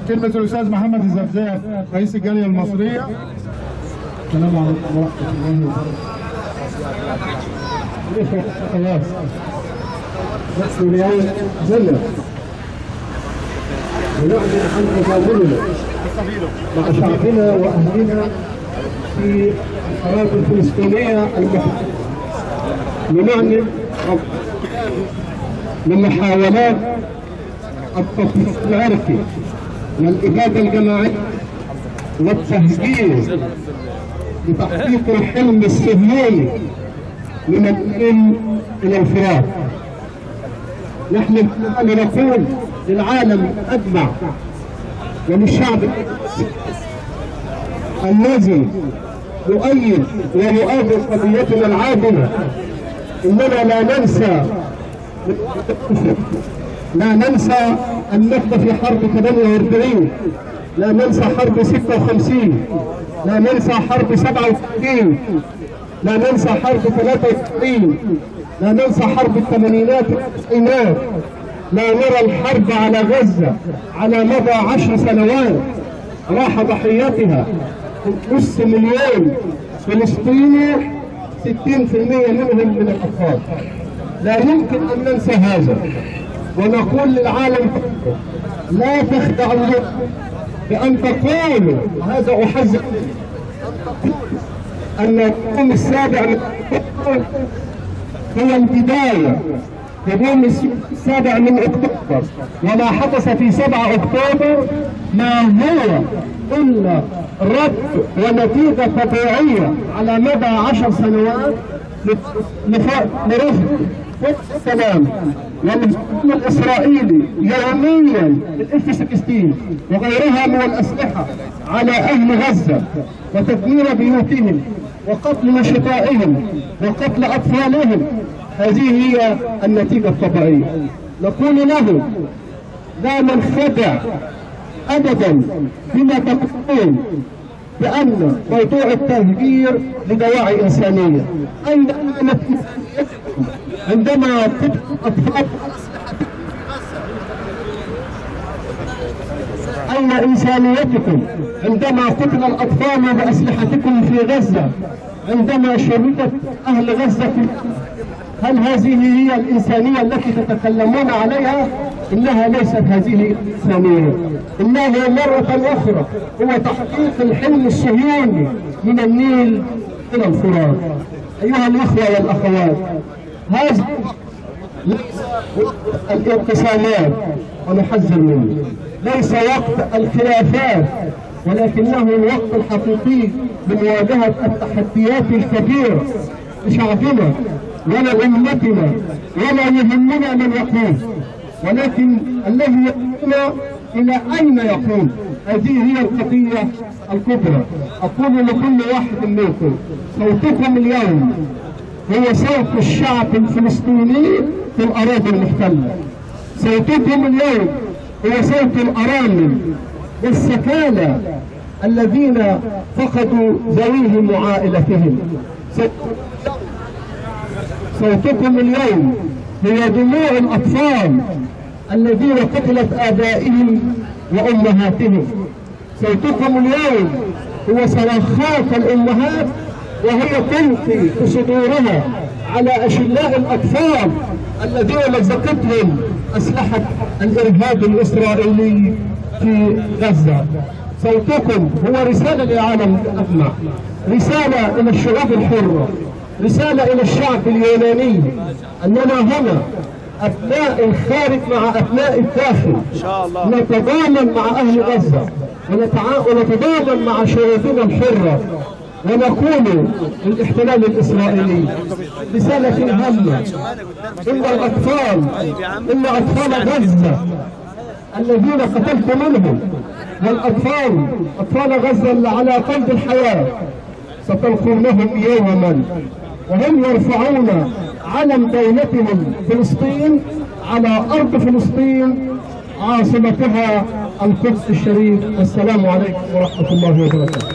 كلمة الأستاذ محمد الزفزاف رئيس الجالية المصرية. السلام عليكم ورحمة الله وبركاته. نحن اليوم زلنا ونعلن عن تفاعلنا مع شعبنا وأهلنا في الأراضي الفلسطينية المحتلة، لنعلن من محاولات التطبيق العرقي والإبادة الجماعية والتهجير لتحقيق الحلم الصهيوني من الأم إلى الفراق. نحن نقول للعالم أجمع وللشعب الذي يؤيد ويؤابر قضيتنا العادلة إننا لا ننسى النكبة في حرب 48، لا ننسى حرب 56، لا ننسى حرب 67، لا ننسى حرب 93، لا ننسى حرب الثمانينات والتسعينات، لا نرى الحرب على غزة على مدى 10 سنوات راح ضحيتها نص مليون فلسطيني، 60% منهم من الأطفال. لا يمكن أن ننسى هذا ونقول للعالم لا تخدعوا بأن تقولوا، هذا أحذر أن اليوم السابع من أكتوبر هو البداية، اليوم السابع من أكتوبر وما حدث في 7 أكتوبر ما هو إلا رد ونتيجة طبيعية على مدى 10 سنوات لرفض السلام والهجوم الإسرائيلي يوميا بالF-16 وغيرها من الأسلحة على أهل غزة وتدمير بيوتهم وقتل نشطائهم وقتل أطفالهم. هذه هي النتيجة الطبيعية. نقول له لا ننخدع أبدا بما تقول بأن موضوع التهجير لدواعي إنسانية. أين عندما تبقى أطفال؟ أين إنسانيتكم عندما قتل الأطفال بأسلحتكم في غزة، عندما شردت أهل غزة هل هذه هي الإنسانية التي تتكلمون عليها؟ إنها ليست هذه الإنسانية، إنه مرة أخرى هو تحقيق الحلم الصهيوني من النيل إلى الفرات. أيها الإخوة والأخوات، هذا الانقسامات ونحذر منه، ليس وقت الخلافات، ولكنه الوقت الحقيقي لمواجهة التحديات الكبيرة لشعبنا ولأمتنا. ولا يهمنا من يقول، ولكن الذي يهمنا إلى أين يقول. هذه هي القضية الكبرى. أقول لكل واحد منكم صوتكم اليوم هو صوت الشعب الفلسطيني في الأراضي المحتلة. صوتكم اليوم هو صوت الأرامل والسكالى الذين فقدوا ذويهم وعائلتهم. صوتكم اليوم هي دموع الأطفال الذين قتلت آبائهم وأمهاتهم. صوتكم اليوم هو صراخات الأمهات وهي تلقي في صدورها على أشلاء الأطفال الذين مزقتهم أسلحة الإرهاب الإسرائيلي في غزة. صوتكم هو رسالة للعالم أجمع، رسالة إلى الشعوب الحرة، رسالة إلى الشعب اليوناني أننا هنا أبناء الخارج مع أبناء الداخل، نتضامن مع أهل غزة ونتضامن مع شعوبنا الحرة، ونقول للاحتلال الإسرائيلي رسالة هامة: إن أطفال غزة الذين قتلت منهم، والأطفال أطفال غزة اللي على قيد الحياة ستلقونهم يوما وهم يرفعون علم دولتهم فلسطين على أرض فلسطين عاصمتها القدس الشريف. والسلام عليكم ورحمة الله وبركاته.